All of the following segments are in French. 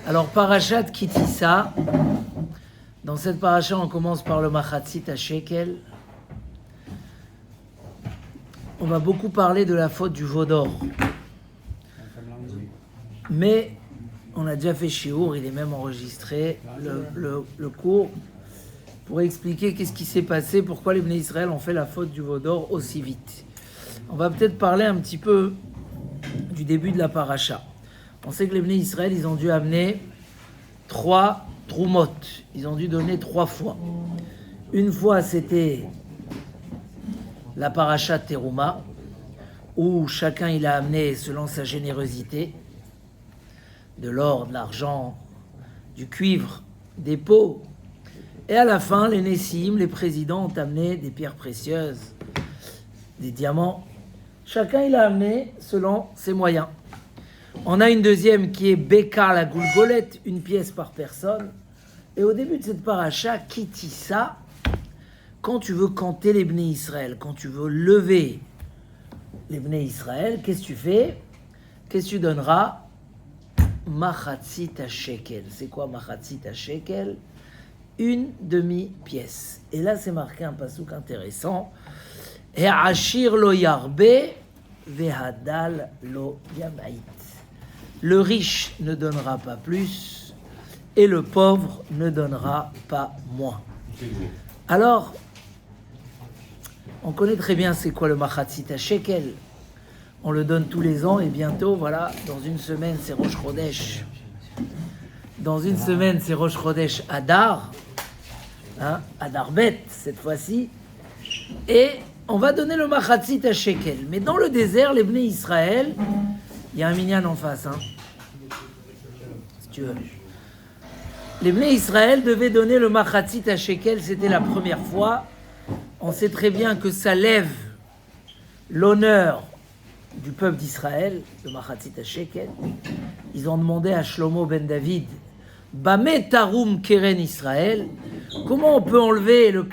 Alors, Parashat Kitissa. Dans cette paracha, on commence par le Machatzit à Shekel. On va beaucoup parler de la faute du veau d'or. Mais on a déjà fait Shiur, il est même enregistré, le cours, pour expliquer qu'est-ce qui s'est passé, pourquoi les Bnei Israël ont fait la faute du veau d'or aussi vite. On va peut-être parler un petit peu du début de la paracha. On sait que les Bnei Israël, ils ont dû amener 3 troumot. Ils ont dû donner 3 fois. Une fois, c'était la paracha Teruma, où chacun il a amené selon sa générosité, de l'or, de l'argent, du cuivre, des pots. Et à la fin, les Nessim, les présidents, ont amené des pierres précieuses, des diamants. Chacun il a amené selon ses moyens. On a une deuxième qui est Bekar la Goulgolette, une pièce par personne. Et au début de cette paracha, Kitissa, quand tu veux compter les Bnei Israël, quand tu veux lever les Bnei Israël, qu'est-ce que tu fais? Qu'est-ce que tu donneras? Machatzit à shekel. C'est quoi Machatzit à shekel? Une demi-pièce. Et là, c'est marqué un passouk intéressant. Et Ashir lo yarbe, vehadal lo yamait. Le riche ne donnera pas plus et le pauvre ne donnera pas moins. Alors, on connaît très bien c'est quoi le Machatzit à Shekel. On le donne tous les ans et bientôt, voilà, dans une semaine, c'est Rosh Chodesh. Dans une semaine, c'est Rosh Chodesh Adar. Adar Bet, cette fois-ci. Et on va donner le Machatzit à Shekel. Mais dans le désert, les Bnei Israël, il y a un minyan en face, si tu veux. Les Bnei Israël devaient donner le Machatzit à Shekel, c'était la première fois. On sait très bien que ça lève l'honneur du peuple d'Israël, le Machatzit à Shekel. Ils ont demandé à Shlomo ben David, Bameh tarum keren Israël, comment on peut lever le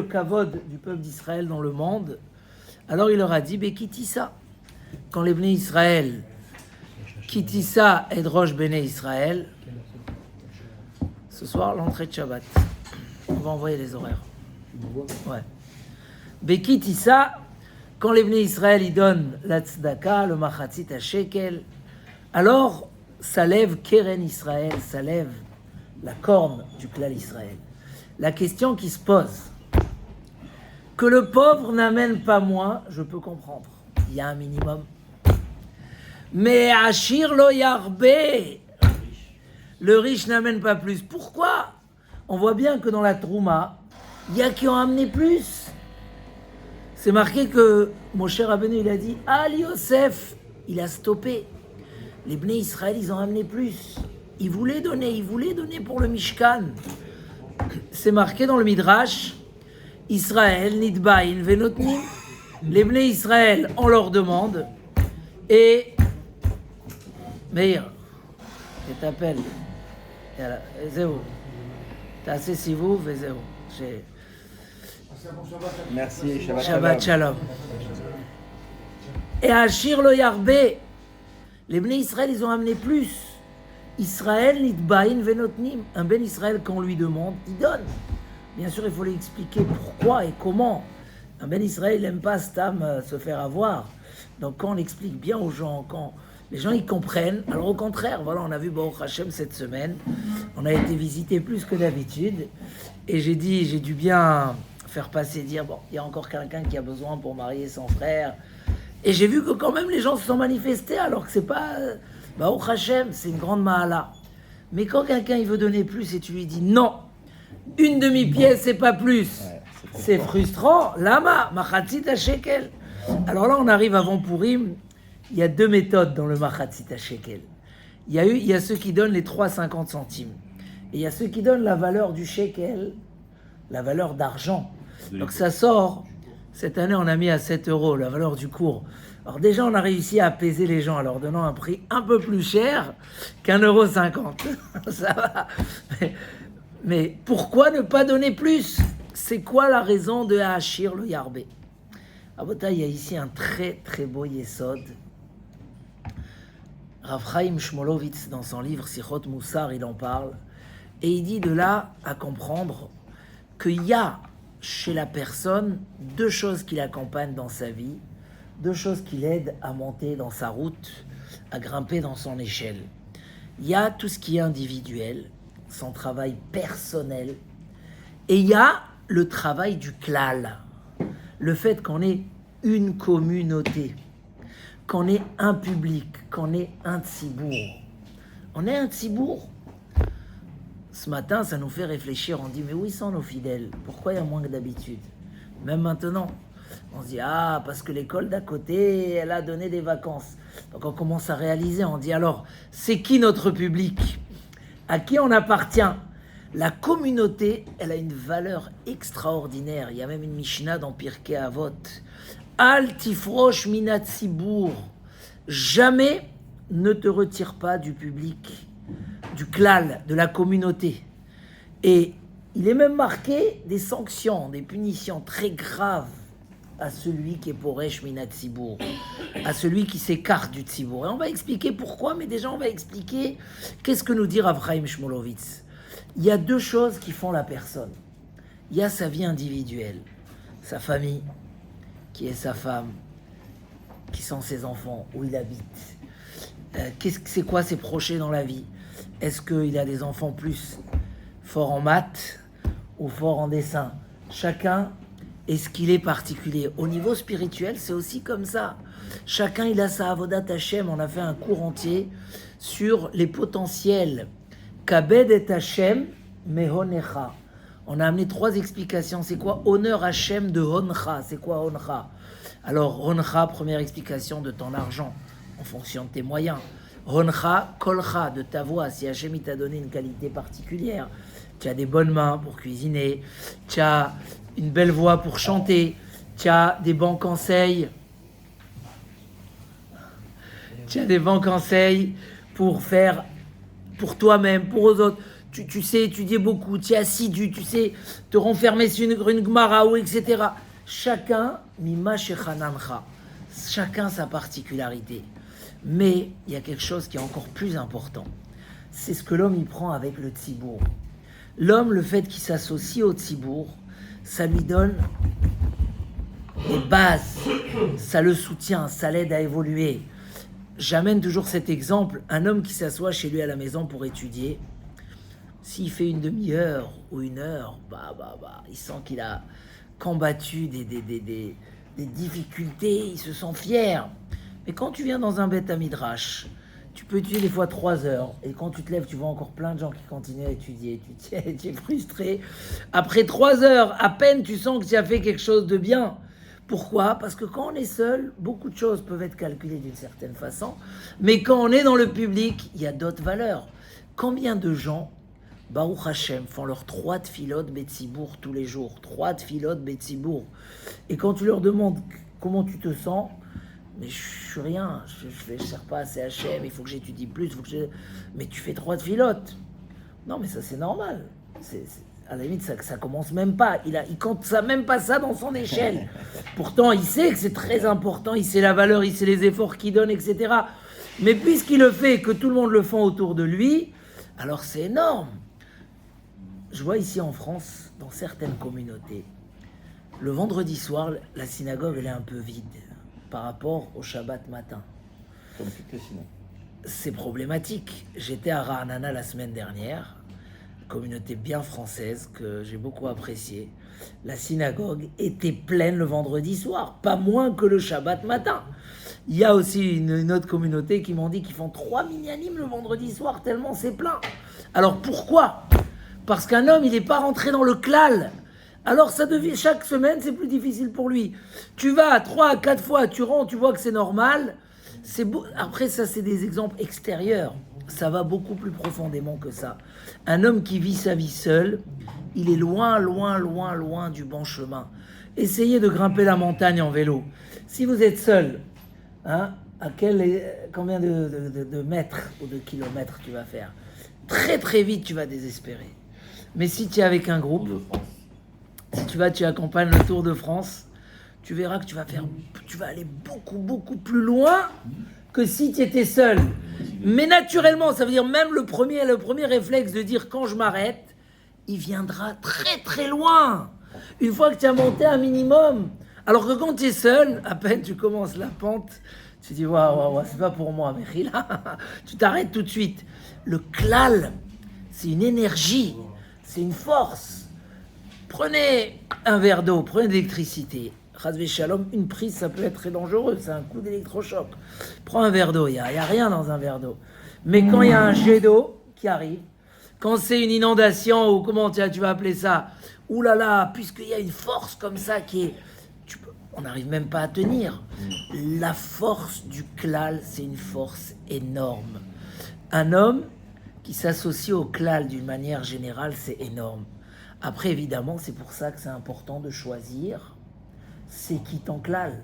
kavod du peuple d'Israël dans le monde? Alors il leur a dit, Kitissa. Quand les Bnei Israël, Kitissa et Drosh Bnei Israël, ce soir, l'entrée de Shabbat. On va envoyer les horaires. Ouais. Bekitissa, quand les Bnei Israël ils donnent la tzedaka, le machatzit à shekel, alors ça lève Keren Israël, ça lève la corne du klal Israël. La question qui se pose, que le pauvre n'amène pas moins, je peux comprendre. Il y a un minimum. Mais Ashir lo yarbe, le riche n'amène pas plus. Pourquoi? On voit bien que dans la Trouma, il y a qui ont amené plus. C'est marqué que Moshe Rabbeinu, il a dit, Al Yosef, il a stoppé. Les Bnei Israël, ils ont amené plus. Ils voulaient donner pour le Mishkan. C'est marqué dans le Midrash, Israël, Nidbaïn, Venotnim. Les Bnei Israël, on leur demande. Et Meir, je t'appelle. Zéro. T'as assez si vous, zéro. Merci, Shabbat Shalom. Et Ashir lo yarbe, les Bnei Israël, ils ont amené plus. Israël, nitbaïn venotnim. Un Ben Israël, quand on lui demande, il donne. Bien sûr, il faut lui expliquer pourquoi et comment. Un Ben Israël, il n'aime pas Stam se faire avoir. Donc quand on explique bien aux gens, quand les gens ils comprennent, alors au contraire, voilà, on a vu Baruch Hashem cette semaine, on a été visité plus que d'habitude, et j'ai dû bien faire passer, dire, bon, il y a encore quelqu'un qui a besoin pour marier son frère, et j'ai vu que quand même les gens se sont manifestés, alors que c'est pas, Baruch Hashem, c'est une grande mahala. Mais quand quelqu'un il veut donner plus et tu lui dis non, une demi-pièce c'est pas plus, c'est frustrant, lama, machatzit à shekel. Alors là on arrive avant Pourim. Il y a 2 méthodes dans le Machatzit à Shekel. Il y a ceux qui donnent les 3,50 centimes. Et il y a ceux qui donnent la valeur du Shekel, la valeur d'argent. Donc ça sort, cette année on a mis à 7 euros la valeur du cours. Alors déjà on a réussi à apaiser les gens en leur donnant un prix un peu plus cher qu'1,50 €. Ça va. Mais pourquoi ne pas donner plus? C'est quoi la raison de Hachir le Yarbe? À Bota, il y a ici un très très beau yesod. Rav Chaim Shmolowitz, dans son livre Sichot Moussar, il en parle. Et il dit de là à comprendre qu'il y a chez la personne deux choses qui l'accompagnent dans sa vie, deux choses qui l'aident à monter dans sa route, à grimper dans son échelle. Il y a tout ce qui est individuel, son travail personnel, et il y a le travail du klal, le fait qu'on ait une communauté, qu'on ait un public, qu'on ait un tzibour. On est un tzibour. Ce matin, ça nous fait réfléchir, on dit, mais où ils sont nos fidèles? Pourquoi il y a moins que d'habitude? Même maintenant, on se dit, parce que l'école d'à côté, elle a donné des vacances. Donc on commence à réaliser, on dit, alors, c'est qui notre public? À qui on appartient? La communauté, elle a une valeur extraordinaire. Il y a même une Mishnah dans Pirkei Avot. Al tifrosh minat tzibour. Jamais ne te retire pas du public, du klal, de la communauté. Et il est même marqué des sanctions, des punitions très graves à celui qui est poresh minat tzibour, à celui qui s'écarte du tzibour. Et on va expliquer pourquoi, mais déjà on va expliquer qu'est-ce que nous dit Rav Chaim Shmolowitz. Il y a deux choses qui font la personne. Il y a sa vie individuelle, sa famille, qui est sa femme, qui sont ses enfants, où il habite. C'est quoi ses projets dans la vie? Est-ce qu'il a des enfants plus forts en maths ou forts en dessin? Chacun est ce qu'il est particulier. Au niveau spirituel, c'est aussi comme ça. Chacun, il a sa avodat Hashem. On a fait un cours entier sur les potentiels. Kabed et Hashem mehonecha. On a amené 3 explications. C'est quoi honneur Hashem de honcha? C'est quoi honcha? Alors, honcha, première explication, de ton argent, en fonction de tes moyens. Honcha, kolcha, de ta voix. Si Hashem t'a donné une qualité particulière, tu as des bonnes mains pour cuisiner, tu as une belle voix pour chanter, tu as des bons conseils, pour faire pour toi-même, pour aux autres. Tu sais étudier beaucoup, tu es assidu, tu sais te renfermer sur une gemara ou etc. Chacun, mima shechanancha, chacun sa particularité. Mais il y a quelque chose qui est encore plus important. C'est ce que l'homme y prend avec le tzibour. L'homme, le fait qu'il s'associe au tzibour, ça lui donne des bases, ça le soutient, ça l'aide à évoluer. J'amène toujours cet exemple, un homme qui s'assoit chez lui à la maison pour étudier, s'il fait une demi-heure ou une heure, il sent qu'il a combattu des difficultés, il se sent fier. Mais quand tu viens dans un Beth Midrash, tu peux étudier des fois 3 heures, et quand tu te lèves, tu vois encore plein de gens qui continuent à étudier, tu es frustré. Après 3 heures, à peine tu sens que tu as fait quelque chose de bien. Pourquoi? Parce que quand on est seul, beaucoup de choses peuvent être calculées d'une certaine façon, mais quand on est dans le public, il y a d'autres valeurs. Combien de gens, Baruch Hashem, font leurs 3 tfilot Betsibour tous les jours, 3 tfilot Betsibour, et quand tu leur demandes comment tu te sens, mais je suis rien, je ne sers pas assez Hashem, il faut que j'étudie plus, mais tu fais 3 tfilot. Non, mais ça c'est normal, à la limite, ça commence même pas. Il compte ça, même pas ça dans son échelle. Pourtant, il sait que c'est très important, il sait la valeur, il sait les efforts qu'il donne, etc. Mais puisqu'il le fait et que tout le monde le fait autour de lui, alors c'est énorme. Je vois ici en France, dans certaines communautés, le vendredi soir, la synagogue elle est un peu vide par rapport au Shabbat matin. Comme toutes les synagogues. C'est problématique. J'étais à Ra'anana la semaine dernière, communauté bien française que j'ai beaucoup appréciée. La synagogue était pleine le vendredi soir, pas moins que le Shabbat matin. Il y a aussi une autre communauté qui m'ont dit qu'ils font 3 minyanim le vendredi soir tellement c'est plein. Alors pourquoi? Parce qu'un homme il n'est pas rentré dans le klal. Alors ça devient, chaque semaine c'est plus difficile pour lui. Tu vas 3 à 4 fois, tu rentres, tu vois que c'est normal. C'est beau. Après ça c'est des exemples extérieurs. Ça va beaucoup plus profondément que ça. Un homme qui vit sa vie seul, il est loin du bon chemin. Essayez de grimper la montagne en vélo. Si vous êtes seul, combien de mètres ou de kilomètres tu vas faire? Très très vite tu vas désespérer. Mais si tu es avec un groupe, si tu accompagnes le Tour de France, tu verras que tu vas aller beaucoup plus loin que si tu étais seul. Mais naturellement, ça veut dire même le premier réflexe de dire quand je m'arrête, il viendra très très loin. Une fois que tu as monté un minimum. Alors que quand tu es seul, à peine tu commences la pente, tu dis waouh, c'est pas pour moi, mais là, tu t'arrêtes tout de suite. Le klal, c'est une énergie, c'est une force. Prenez un verre d'eau, prenez de l'électricité. Chazvé Shalom, une prise, ça peut être très dangereux, c'est un coup d'électrochoc. Prends un verre d'eau, il n'y a rien dans un verre d'eau. Mais quand il y a un jet d'eau qui arrive, quand c'est une inondation, ou comment tu vas appeler ça, oulala, puisqu'il y a une force comme ça qui est... on n'arrive même pas à tenir. La force du klal, c'est une force énorme. Un homme qui s'associe au klal d'une manière générale, c'est énorme. Après, évidemment, c'est pour ça que c'est important de choisir c'est qui ton klal.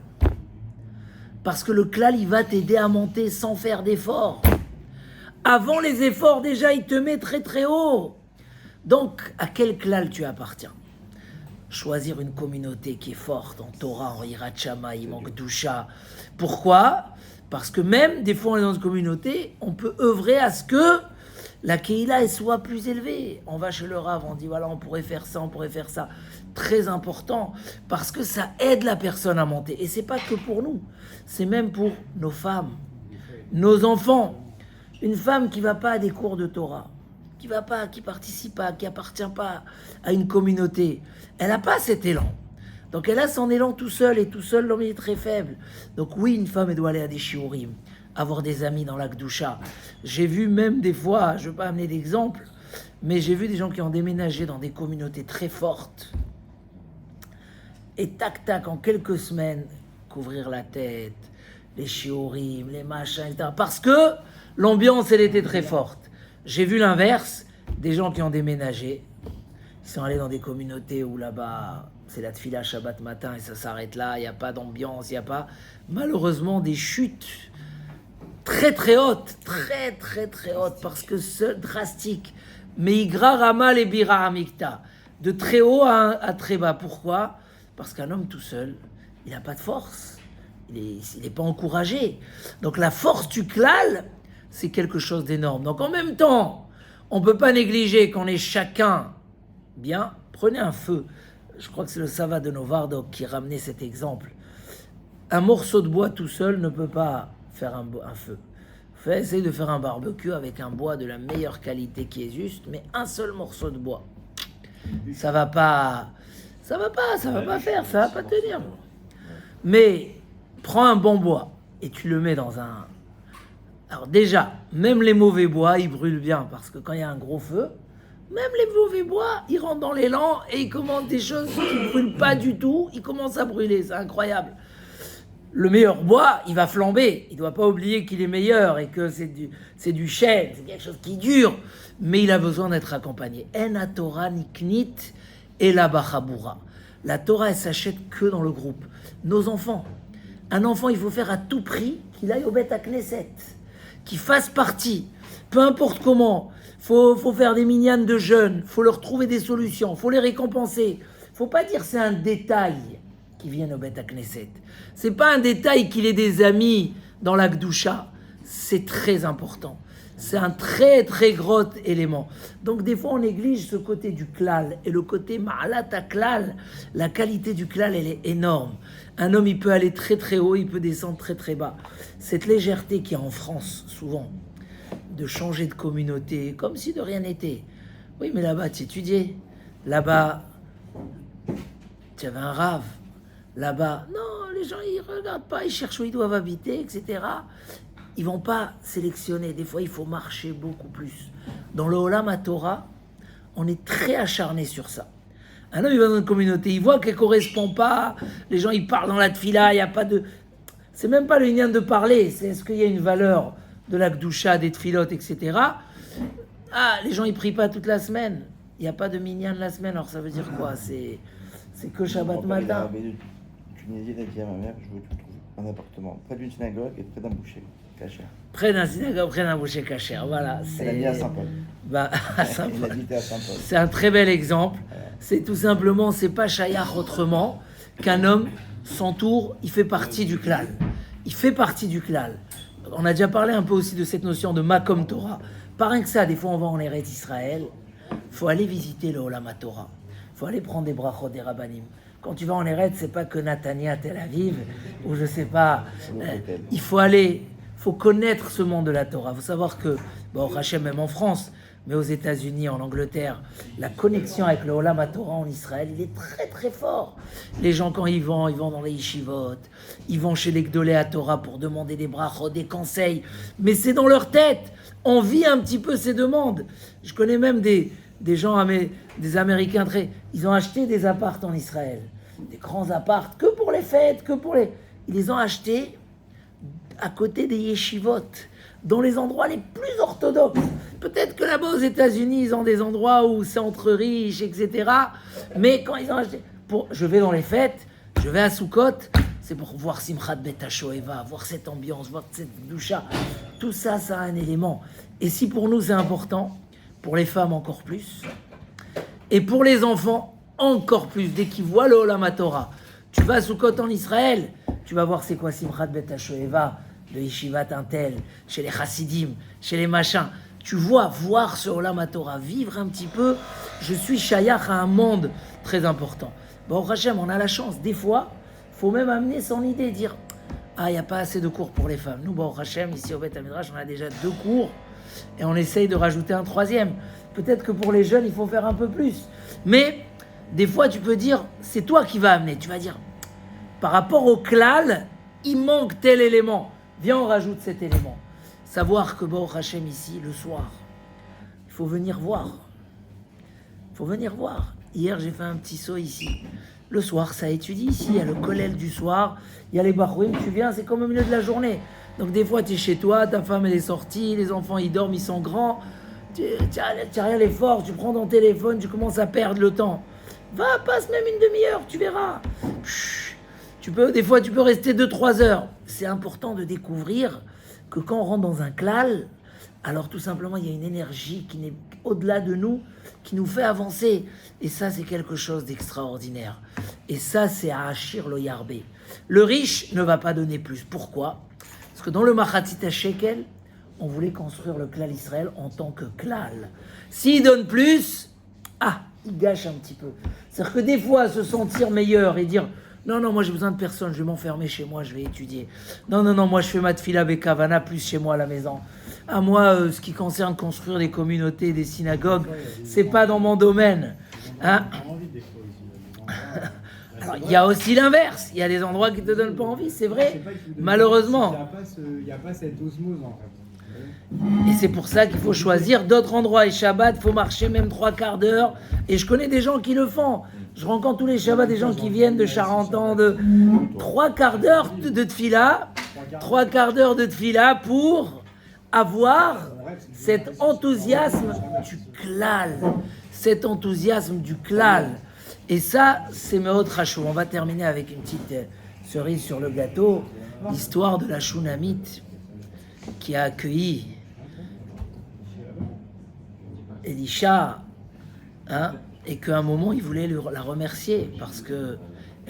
Parce que le klal, il va t'aider à monter sans faire d'efforts. Avant les efforts, déjà, il te met très très haut. Donc, à quel klal tu appartiens? Choisir une communauté qui est forte en Torah, en Hirat Shamayim, en Kedusha. Pourquoi? Parce que même, des fois, on est dans une communauté, on peut œuvrer à ce que la Keïla soit plus élevée. On va chez le Rav, on dit, voilà, on pourrait faire ça, on pourrait faire ça. Très important, parce que ça aide la personne à monter. Et c'est pas que pour nous, c'est même pour nos femmes, nos enfants. Une femme qui va pas à des cours de Torah, qui va pas, qui participe pas, qui appartient pas à une communauté, elle n'a pas cet élan. Donc elle a son élan tout seul, et tout seul, l'homme est très faible. Donc oui, une femme, elle doit aller à des shiurim, avoir des amis dans la Kedusha. J'ai vu même des fois, je ne veux pas amener d'exemple, mais j'ai vu des gens qui ont déménagé dans des communautés très fortes, et tac tac, en quelques semaines, couvrir la tête, les shiurim, les machins, etc. Parce que l'ambiance, elle était très forte. J'ai vu l'inverse, des gens qui ont déménagé, ils sont allés dans des communautés où là-bas, c'est la tfila Shabbat matin et ça s'arrête là, il n'y a pas d'ambiance, il n'y a pas, malheureusement, des chutes très très hautes, très très très hautes, parce que c'est drastique. Mais Igra Ramal et Bira Amikta, de très haut à très bas. Pourquoi? Parce qu'un homme tout seul, il n'a pas de force, il n'est pas encouragé. Donc la force du klal, c'est quelque chose d'énorme. Donc en même temps, on ne peut pas négliger qu'on est chacun bien. Prenez un feu. Je crois que c'est le Sava de Novardok qui ramenait cet exemple. Un morceau de bois tout seul ne peut pas faire un feu. Essayez de faire un barbecue avec un bois de la meilleure qualité qui est juste, mais un seul morceau de bois. Ça va pas faire, ça va pas tenir. Mais prends un bon bois et tu le mets dans un... Alors déjà, même les mauvais bois, ils brûlent bien, parce que quand il y a un gros feu, même les mauvais bois, ils rentrent dans l'élan et ils commandent des choses qui ne brûlent pas du tout, ils commencent à brûler, c'est incroyable. Le meilleur bois, il va flamber, il ne doit pas oublier qu'il est meilleur et que c'est du chêne, c'est quelque chose qui dure, mais il a besoin d'être accompagné. En Torah niknit et la bachabura. La Torah, elle s'achète que dans le groupe. Nos enfants, un enfant, il faut faire à tout prix qu'il aille au Beth Knesset, qu'il fasse partie, peu importe comment. Faut faire des minyanes de jeunes, faut leur trouver des solutions, faut les récompenser. Faut pas dire c'est un détail qu'ils viennent au Beth Knesset. C'est pas un détail qu'il ait des amis dans la Kedusha. C'est très important. C'est un très très gros élément. Donc des fois on néglige ce côté du klal et le côté ma'alat klal. La qualité du klal, elle est énorme. Un homme, il peut aller très très haut, il peut descendre très très bas. Cette légèreté qu'il y a en France souvent, de changer de communauté comme si de rien n'était. Oui, mais là-bas tu étudiais. Là-bas tu avais un rave. Là-bas, non, les gens ils regardent pas, ils cherchent où ils doivent habiter, etc. Ils vont pas sélectionner. Des fois, il faut marcher beaucoup plus. Dans le Olam HaTorah, on est très acharné sur ça. Un homme, il va dans une communauté, il voit qu'elle correspond pas. Les gens, ils parlent dans la tfila, il n'y a pas de... C'est même pas le lien de parler, c'est est-ce qu'il y a une valeur de la Kedusha, des tfilotes, etc. Ah, les gens, ils prient pas toute la semaine. Il n'y a pas de minyan la semaine, alors ça veut dire quoi? C'est que Shabbat matin. Tunisie, il a dit à ma mère, je veux que tu trouves un appartement près d'une synagogue et près d'un boucher caché. Près d'un synagogue, près d'un boucher caché. Voilà. Elle a mis à Saint-Paul. À Saint-Paul. Il habitait à Saint-Paul. C'est un très bel exemple. C'est tout simplement, c'est pas Shayach autrement qu'un homme s'entoure, il fait partie du klal. Il fait partie du klal. On a déjà parlé un peu aussi de cette notion de Makom Torah. Pas rien que ça, des fois on va en Eretz Israël, il faut aller visiter le Olam HaTorah. Il faut aller prendre des brachot, des rabbanim. Quand tu vas en Eretz, c'est pas que Natania, Tel Aviv, ou je sais pas. Il faut aller, il faut connaître ce monde de la Torah. Il faut savoir que, bon, Hachem, même en France, mais aux États-Unis, en Angleterre, la connexion avec le Olam HaTorah en Israël, il est très très fort. Les gens, quand ils vont dans les yeshivot, ils vont chez les Gdolei HaTorah pour demander des brachot, des conseils, mais c'est dans leur tête. On vit un petit peu ces demandes. Je connais même des gens, des Américains ils ont acheté des apparts en Israël, des grands apparts, que pour les fêtes, ils les ont achetés à côté des yeshivot, dans les endroits les plus orthodoxes. Peut-être que là-bas aux États-Unis, ils ont des endroits où c'est entre riches, etc. Mais quand ils ont acheté, je vais dans les fêtes, je vais à Sukkot, c'est pour voir Simchat Bet HaShoeva, voir cette ambiance, voir cette doucha. Tout ça, ça a un élément. Et si pour nous c'est important, pour les femmes encore plus, et pour les enfants encore plus, dès qu'ils voient le Olam HaTorah, tu vas à Sukkot en Israël, tu vas voir c'est quoi Simchat Bet HaShoeva, le Yeshivat Intel, chez les Chassidim, chez les machins. Tu vois, voir ce Olam HaTorah, vivre un petit peu, je suis shayach à un monde très important. Bon, Hachem, on a la chance, des fois, il faut même amener son idée, dire ah, il n'y a pas assez de cours pour les femmes. Nous, bon, Hachem, ici au Beth Midrash, on a déjà 2 cours, et on essaye de rajouter un 3e. Peut-être que pour les jeunes, il faut faire un peu plus. Mais, des fois, tu peux dire, c'est toi qui vas amener. Tu vas dire, par rapport au klal, il manque tel élément. Viens, on rajoute cet élément. Savoir que, bon, Hachem, ici, le soir, il faut venir voir. Il faut venir voir. Hier, j'ai fait un petit saut ici. Le soir, ça étudie ici. Il y a le kollel du soir. Il y a les barouim. Tu viens, c'est comme au milieu de la journée. Donc, des fois, tu es chez toi, ta femme, elle est sortie, les enfants, ils dorment, ils sont grands. Tu n'as rien l'effort. Tu prends ton téléphone, tu commences à perdre le temps. Va, passe même une demi-heure, tu verras. Des fois, tu peux rester 2-3 heures. C'est important de découvrir que quand on rentre dans un klal, alors tout simplement, il y a une énergie qui n'est au-delà de nous, qui nous fait avancer. Et ça, c'est quelque chose d'extraordinaire. Et ça, c'est à Hachir lo Yarbé. Le riche ne va pas donner plus. Pourquoi ? Parce que dans le Machatzit HaShekel, on voulait construire le klal Israël en tant que klal. S'il donne plus, il gâche un petit peu. C'est-à-dire que des fois, se sentir meilleur et dire non, moi j'ai besoin de personne, je vais m'enfermer chez moi, je vais étudier. Non, moi je fais ma tfila bekavana plus chez moi à la maison. Moi, ce qui concerne construire des communautés, des synagogues, c'est pas dans mon domaine. Hein? Alors, il y a aussi l'inverse. Il y a des endroits qui te donnent pas envie, c'est vrai. Malheureusement. Il n'y a pas cette osmose en fait. Et c'est pour ça qu'il faut choisir d'autres endroits. Et Shabbat, il faut marcher même 3/4 d'heure. Et je connais des gens qui le font. Je rencontre tous les Shabbats des gens qui viennent de Charenton, de 3/4 d'heure de tfila, 3/4 d'heure de tfila pour avoir cet enthousiasme du klal. Cet enthousiasme du klal. Et ça, c'est Meod Rachou. On va terminer avec une petite cerise sur le gâteau. L'histoire de la Shunamite qui a accueilli Elisha, et qu'à un moment, il voulait la remercier parce qu'elle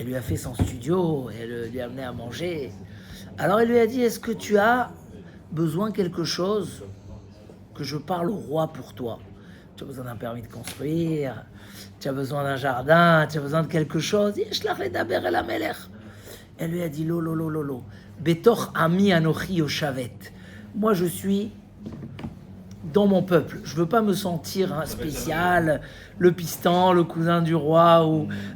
lui a fait son studio, elle lui a amené à manger. Alors, elle lui a dit, est-ce que tu as besoin de quelque chose que je parle au roi pour toi ? Tu as besoin d'un permis de construire, tu as besoin d'un jardin, tu as besoin de quelque chose. Elle lui a dit, Lolo, Betor ami anochi oshavet. Moi, je suis dans mon peuple. Je veux pas me sentir spécial, le piston, le cousin du roi.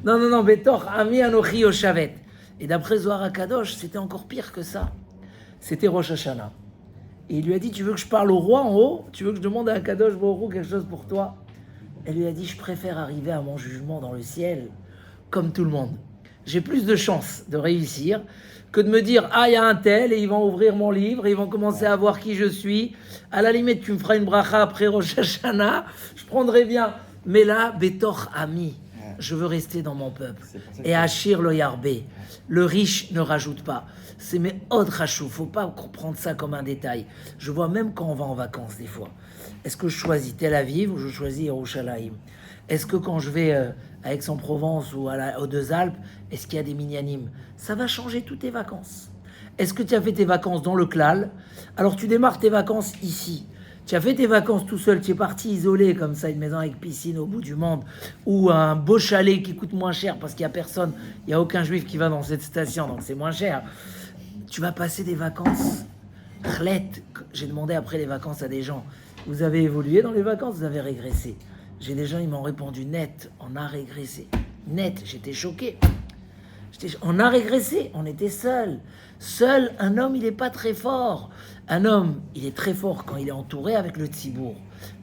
Non, Betor ami anochi oshavet. Et d'après Zohar HaKadosh, c'était encore pire que ça. C'était Rosh Hashanah. Et il lui a dit, tu veux que je parle au roi en haut ? Tu veux que je demande à Akadosh Baruch Hu quelque chose pour toi ? Elle lui a dit, je préfère arriver à mon jugement dans le ciel comme tout le monde. J'ai plus de chances de réussir que de me dire, il y a un tel et ils vont ouvrir mon livre et ils vont commencer à voir qui je suis. À la limite, tu me feras une bracha après Rosh Hashanah, je prendrai bien. Mais là, Betor Ami, je veux rester dans mon peuple. Et Hachir lo Yarbé, le riche ne rajoute pas. C'est mes Od Rachou, faut pas prendre ça comme un détail. Je vois même quand on va en vacances des fois. Est-ce que je choisis Tel Aviv ou je choisis Yerushalayim ? Est-ce que quand je vais à Aix-en-Provence ou aux Deux Alpes, est-ce qu'il y a des minyanim ? Ça va changer toutes tes vacances. Est-ce que tu as fait tes vacances dans le Klal? Alors tu démarres tes vacances ici. Tu as fait tes vacances tout seul, tu es parti isolé comme ça, une maison avec piscine au bout du monde, ou un beau chalet qui coûte moins cher parce qu'il n'y a personne, il n'y a aucun juif qui va dans cette station, donc c'est moins cher. Tu vas passer des vacances. J'ai demandé après les vacances à des gens, vous avez évolué dans les vacances, vous avez régressé. J'ai des gens, ils m'ont répondu net, on a régressé. Net, j'étais choqué. On a régressé, on était seuls. Seul, un homme, il n'est pas très fort. Un homme, il est très fort quand il est entouré avec le tzibour.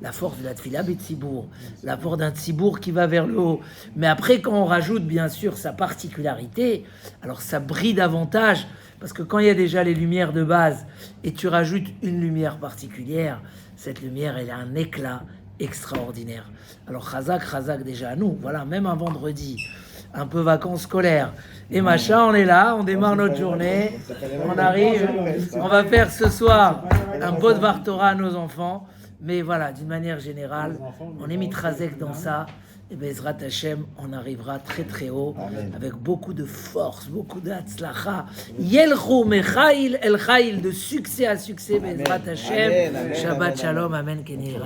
La force de la tfila tzibour. La force d'un tzibour qui va vers le haut. Mais après, quand on rajoute, bien sûr, sa particularité, alors ça brille davantage. Parce que quand il y a déjà les lumières de base et tu rajoutes une lumière particulière, cette lumière, elle a un éclat extraordinaire. Alors, Chazak déjà à nous. Voilà, même un vendredi, un peu vacances scolaires. Et machin, on est là, on démarre notre journée, on arrive, on va faire ce soir un pot de Vartora à nos enfants. Mais voilà, d'une manière générale, on est mitrazek dans ça. Et Bezrat Hashem, on arrivera très très haut, avec beaucoup de force, beaucoup d'Hatzlacha. Yelchou mechail el chail, de succès à succès, Bezrat Hashem. Shabbat Shalom, Amen, Kenny.